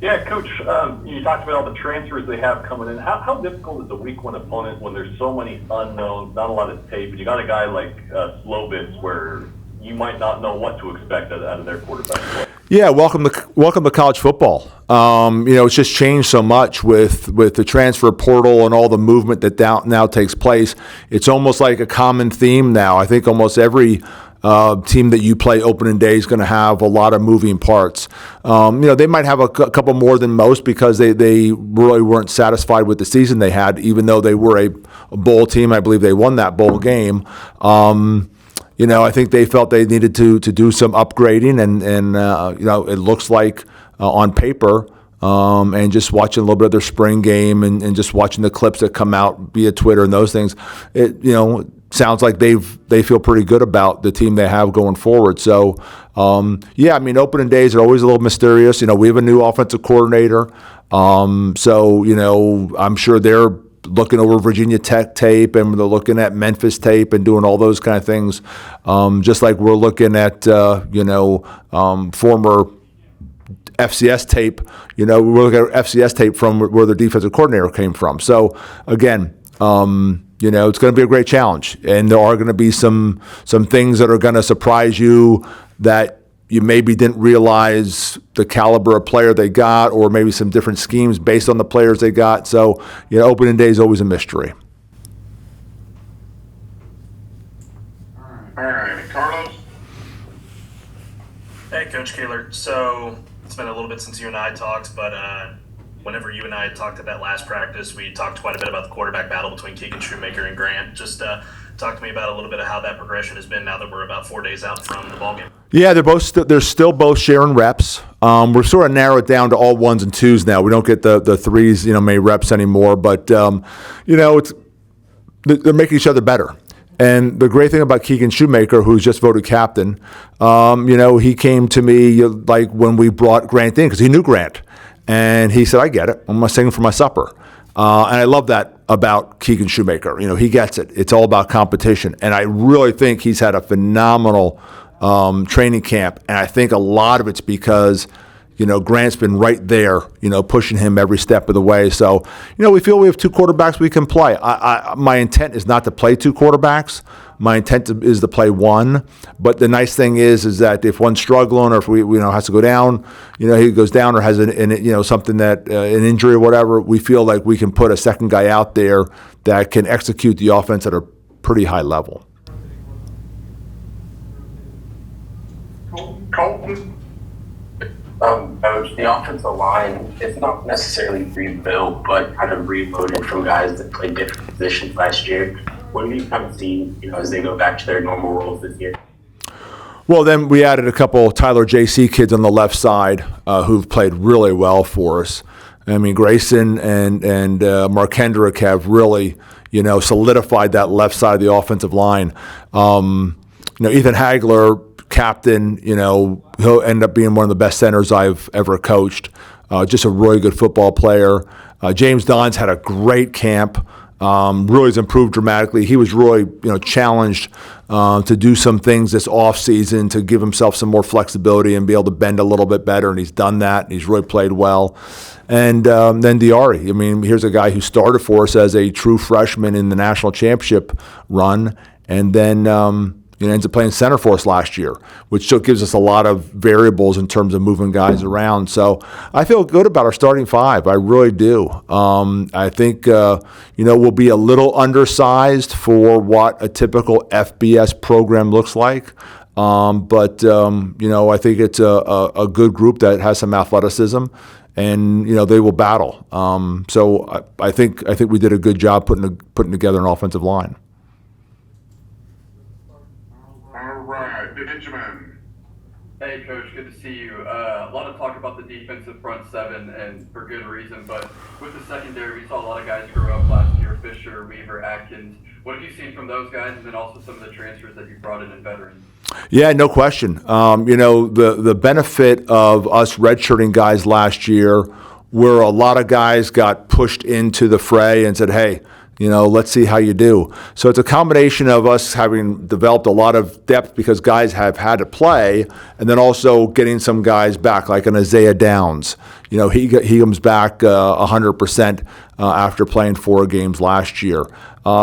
Yeah, Coach, you talked about all the transfers they have coming in. How difficult is a week one opponent when there's so many unknowns, not a lot of tape, and you got a guy like Slovitz where you might not know what to expect out of their quarterback play? Yeah, welcome to college football. It's just changed so much with the transfer portal and all the movement that now takes place. It's almost like a common theme now. I think almost every team that you play opening day is going to have a lot of moving parts. They might have a couple more than most because they really weren't satisfied with the season they had, even though they were a bowl team. I believe they won that bowl game. I think they felt they needed to do some upgrading, and it looks like on paper, and just watching a little bit of their spring game and just watching the clips that come out via Twitter and those things, it sounds like they feel pretty good about the team they have going forward. So, opening days are always a little mysterious. We have a new offensive coordinator, so I'm sure they're looking over Virginia Tech tape, and they're looking at Memphis tape and doing all those kind of things, just like we're looking at former FCS tape. We're looking at FCS tape from where the defensive coordinator came from. So again, it's going to be a great challenge, and there are going to be some things that are going to surprise you that you maybe didn't realize the caliber of player they got, or maybe some different schemes based on the players they got. So, opening day is always a mystery. All right, Carlos. Hey, Coach Keeler. So it's been a little bit since you and I talked, but whenever you and I talked at that last practice, we talked quite a bit about the quarterback battle between Keegan Shoemaker and Grant. Just talk to me about a little bit of how that progression has been now that we're about 4 days out from the ballgame. Yeah, they're still both sharing reps. We're sort of narrowed down to all ones and twos now. We don't get the threes, many reps anymore. But it's they're making each other better. And the great thing about Keegan Shoemaker, who's just voted captain, he came to me like when we brought Grant in, because he knew Grant, and he said, "I get it. I'm going to sing for my supper." And I love that about Keegan Shoemaker. He gets it. It's all about competition. And I really think he's had a phenomenal training camp. And I think a lot of it's because, Grant's been right there, pushing him every step of the way. So, we feel we have two quarterbacks we can play. My intent is not to play two quarterbacks. My intent is to play one. But the nice thing is that if one's struggling, or if we has to go down, he goes down, or has something that an injury or whatever, we feel like we can put a second guy out there that can execute the offense at a pretty high level. Colton. Coach, the offensive line is not necessarily rebuilt, but kind of reloaded from guys that played different positions last year. What have you kind of seen, as they go back to their normal roles this year? Well, then we added a couple Tyler JC kids on the left side who've played really well for us. I mean, Grayson and Mark Hendrick have really, solidified that left side of the offensive line. Ethan Hagler, captain, he'll end up being one of the best centers I've ever coached. Just a really good football player. James Don's had a great camp. Really has improved dramatically. He was really, challenged to do some things this offseason to give himself some more flexibility and be able to bend a little bit better, and he's done that, and he's really played well. And then Diari. I mean, here's a guy who started for us as a true freshman in the national championship run, and then ends up playing center for us last year, which still gives us a lot of variables in terms of moving guys around. So I feel good about our starting five. I really do. I think, we'll be a little undersized for what a typical FBS program looks like. But I think it's a good group that has some athleticism, and they will battle. So I think we did a good job putting together an offensive line. Benjamin. Hey, Coach, good to see you. A lot of talk about the defensive front seven, and for good reason, but with the secondary, we saw a lot of guys grow up last year, Fisher, Weaver, Atkins. What have you seen from those guys, and then also some of the transfers that you brought in veterans? Yeah, no question. The benefit of us redshirting guys last year, where a lot of guys got pushed into the fray and said, hey, let's see how you do. So it's a combination of us having developed a lot of depth because guys have had to play, and then also getting some guys back, like an Isaiah Downs, he comes back 100% after playing 4 games last year.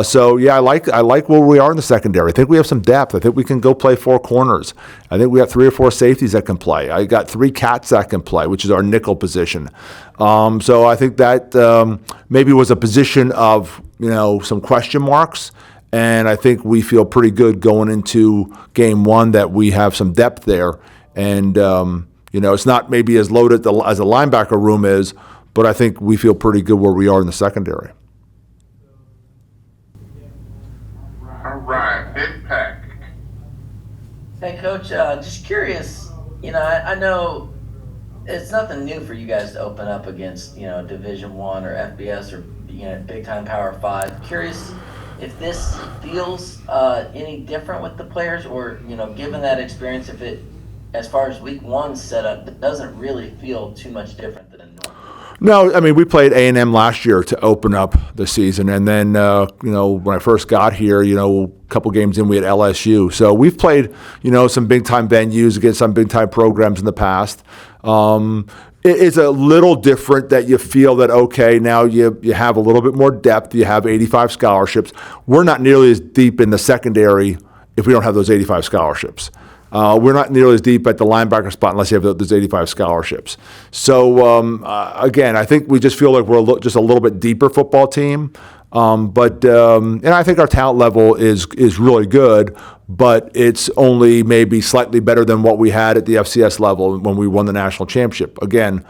So yeah, I like where we are in the secondary. I think we have some depth. I think we can go play 4 corners. I think we have 3 or 4 safeties that can play. I got 3 cats that can play, which is our nickel position. So I think that maybe was a position of some question marks. And I think we feel pretty good going into game 1 that we have some depth there. And, it's not maybe as loaded as a linebacker room is, but I think we feel pretty good where we are in the secondary. All right, Big Pack. Hey, Coach, just curious, I know it's nothing new for you guys to open up against, Division I or FBS or, big-time Power 5. Curious if this feels any different with the players or, given that experience, if it, as far as week 1 setup, it doesn't really feel too much different than normal. No, I mean, we played A&M last year to open up the season. And then, when I first got here, a couple games in, we had LSU. So we've played, some big-time venues against some big-time programs in the past. It's a little different that you feel that, okay, now you have a little bit more depth. You have 85 scholarships. We're not nearly as deep in the secondary if we don't have those 85 scholarships. We're not nearly as deep at the linebacker spot unless you have those 85 scholarships. So, again, I think we just feel like we're just a little bit deeper football team. And I think our talent level is really good, but it's only maybe slightly better than what we had at the FCS level when we won the national championship. Again,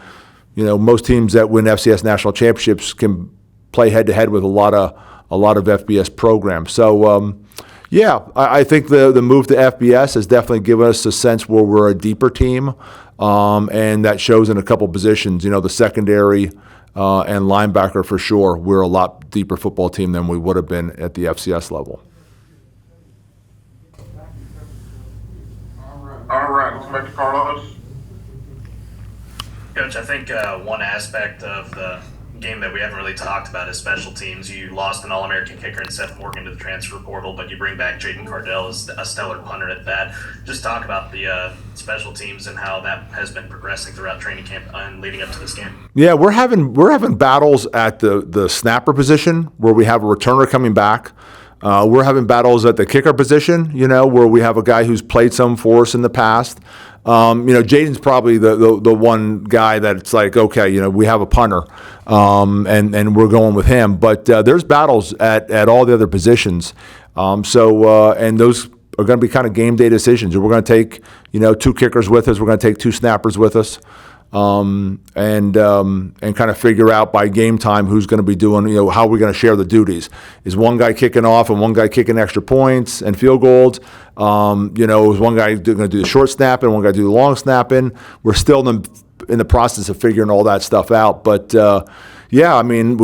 most teams that win FCS national championships can play head-to-head with a lot of FBS programs. So, yeah, I think the move to FBS has definitely given us a sense where we're a deeper team, and that shows in a couple positions. The secondary and linebacker for sure. We're a lot deeper football team than we would have been at the FCS level. All right, let's back to Carlos. Coach, I think one aspect of the game that we haven't really talked about is special teams. You lost an All-American kicker in Seth Morgan to the transfer portal, but you bring back Jaden Cardell as a stellar punter at that. Just talk about the special teams and how that has been progressing throughout training camp and leading up to this game. Yeah, we're having battles at the snapper position where we have a returner coming back. We're having battles at the kicker position, where we have a guy who's played some for us in the past. Jaden's probably the one guy that it's like, okay, we have a punter, and we're going with him. But there's battles at all the other positions. And those are going to be kind of game day decisions. We're going to take, 2 kickers with us. We're going to take 2 snappers with us. And kind of figure out by game time who's going to be doing, how we're going to share the duties. Is one guy kicking off and one guy kicking extra points and field goals? Is one guy going to do the short snapping, one guy do the long snapping? We're still in the process of figuring all that stuff out. But yeah, I mean,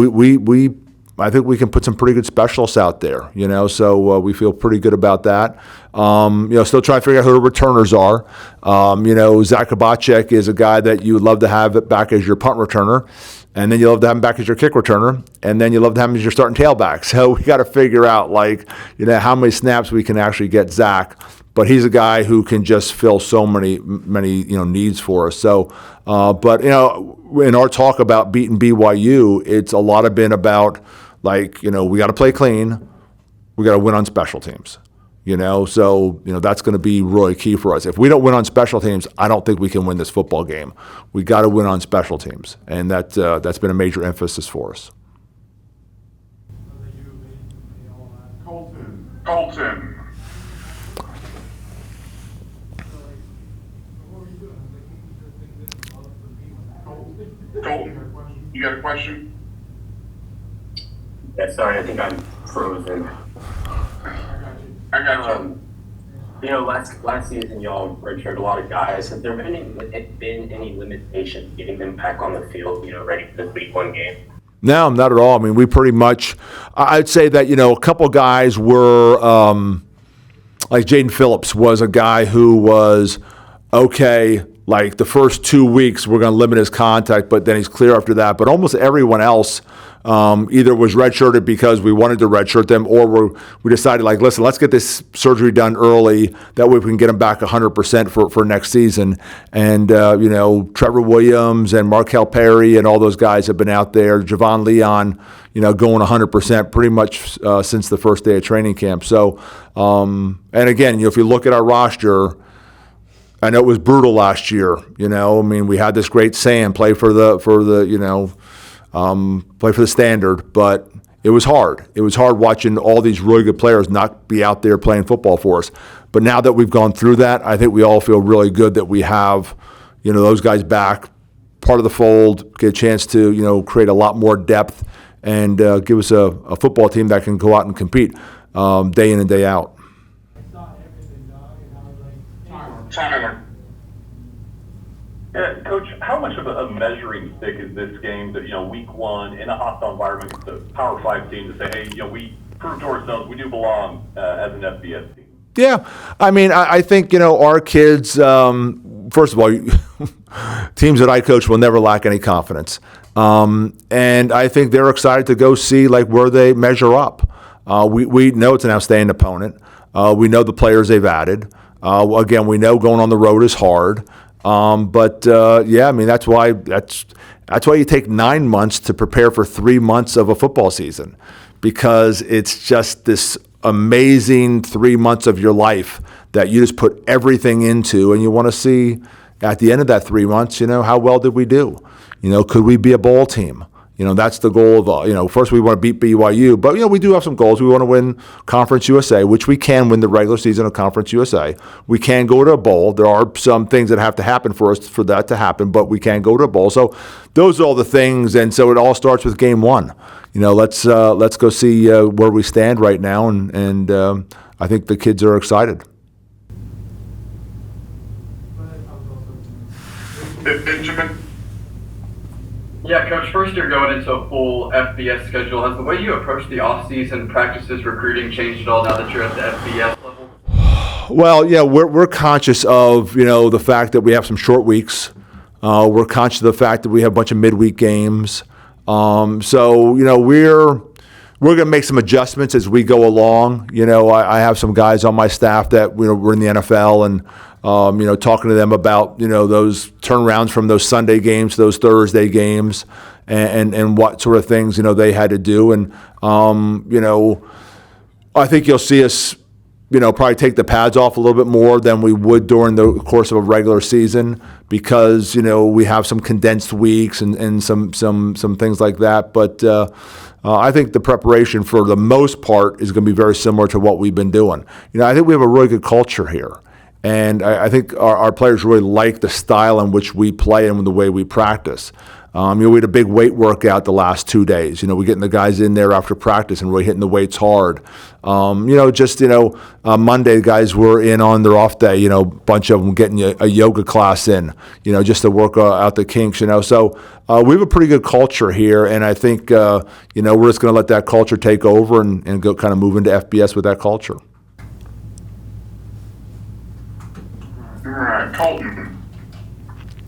I think we can put some pretty good specialists out there, so we feel pretty good about that. Still trying to figure out who the returners are. Zach Kabacek is a guy that you would love to have back as your punt returner, and then you love to have him back as your kick returner, and then you love to have him as your starting tailback. So we got to figure out, how many snaps we can actually get Zach. But he's a guy who can just fill so many needs for us. So, but in our talk about beating BYU, it's a lot of been about we got to play clean, we got to win on special teams. So that's going to be really key for us. If we don't win on special teams, I don't think we can win this football game. We got to win on special teams, and that's been a major emphasis for us. Colton. Colton, you got a question? Yeah, sorry, I think I'm frozen. I got you. Last season y'all redshirted a lot of guys. Has there been any limitations getting them back on the field, ready for this week 1 game? No, not at all. I mean, we pretty much, I'd say that, a couple guys were, like Jaden Phillips was a guy who was okay like the first 2 weeks, we're going to limit his contact, but then he's clear after that. But almost everyone else either was redshirted because we wanted to redshirt them, or we decided, like, listen, let's get this surgery done early. That way we can get them back 100% for next season. And, Trevor Williams and Markel Perry and all those guys have been out there. Javon Leon, going 100% pretty much since the first day of training camp. So, and again, if you look at our roster, I know it was brutal last year. We had this great Sam play for the Standard, but it was hard. It was hard watching all these really good players not be out there playing football for us. But now that we've gone through that, I think we all feel really good that we have, those guys back, part of the fold, get a chance to, create a lot more depth and give us a football team that can go out and compete day in and day out. Tyler. Yeah, Coach, how much of a measuring stick is this game that, week one in a hostile environment, the Power 5 team to say, hey, we proved to ourselves we do belong as an FBS team? Yeah. I think, our kids, first of all, teams that I coach will never lack any confidence. And I think they're excited to go see, where they measure up. We know it's an outstanding opponent. We know the players they've added. Again, we know going on the road is hard. That's why you take 9 months to prepare for 3 months of a football season, because it's just this amazing 3 months of your life that you just put everything into, and you want to see at the end of that 3 months, how well did we do? Could we be a bowl team? That's the goal of, first we want to beat BYU, but, we do have some goals. We want to win Conference USA, which we can win the regular season of Conference USA. We can go to a bowl. There are some things that have to happen for us for that to happen, but we can go to a bowl. So those are all the things, and so it all starts with game one. Let's go see where we stand right now, and I think the kids are excited. Benjamin. Yeah, Coach, first you're going into a full FBS schedule. Has the way you approach the offseason, practices, recruiting changed at all now that you're at the FBS level? Well, yeah, we're conscious of, the fact that we have some short weeks. We're conscious of the fact that we have a bunch of midweek games. So, we're going to make some adjustments as we go along. I have some guys on my staff that, we're in the NFL, and talking to them about, those turnarounds from those Sunday games to those Thursday games and what sort of things, they had to do. And, I think you'll see us, probably take the pads off a little bit more than we would during the course of a regular season, because, we have some condensed weeks and some things like that. But I think the preparation for the most part is going to be very similar to what we've been doing. I think we have a really good culture here. And I think our players really like the style in which we play and the way we practice. We had a big weight workout the last 2 days. We're getting the guys in there after practice and really hitting the weights hard. Monday, the guys were in on their off day, a bunch of them getting a yoga class in, just to work out the kinks, So we have a pretty good culture here, and I think, we're just going to let that culture take over and go kind of move into FBS with that culture. All right, Colton.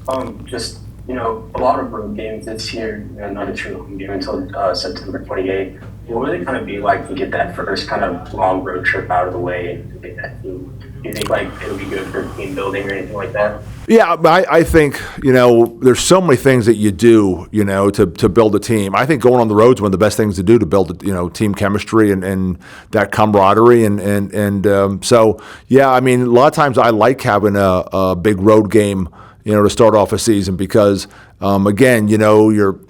A lot of road games this year, and not a true home game until September 28th. What would it kind of be like to get that first kind of long road trip out of the way and to get that team? Do you think it'll be good for team building or anything like that? Yeah, I think, there's so many things that you do, to build a team. I think going on the road is one of the best things to do to build, team chemistry and that camaraderie. So, yeah, a lot of times I like having a big road game, to start off a season, because, again, you're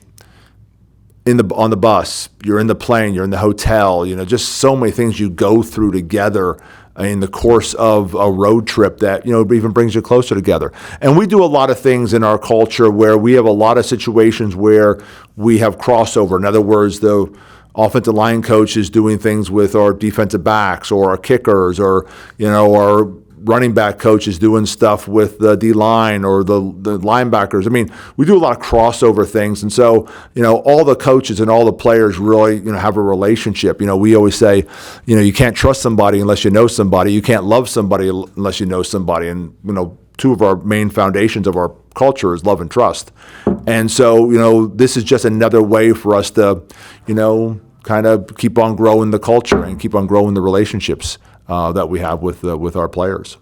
on the bus, you're in the plane, you're in the hotel, just so many things you go through together in the course of a road trip that, even brings you closer together. And we do a lot of things in our culture where we have a lot of situations where we have crossover. In other words, the offensive line coach is doing things with our defensive backs or our kickers, or, our running back coach is doing stuff with the D-line or the linebackers. We do a lot of crossover things. And so, all the coaches and all the players really, have a relationship. We always say, you can't trust somebody unless you know somebody. You can't love somebody unless you know somebody. And, two of our main foundations of our culture is love and trust. And so, you know, this is just another way for us to, you know, kind of keep on growing the culture and keep on growing the relationships that we have with our players.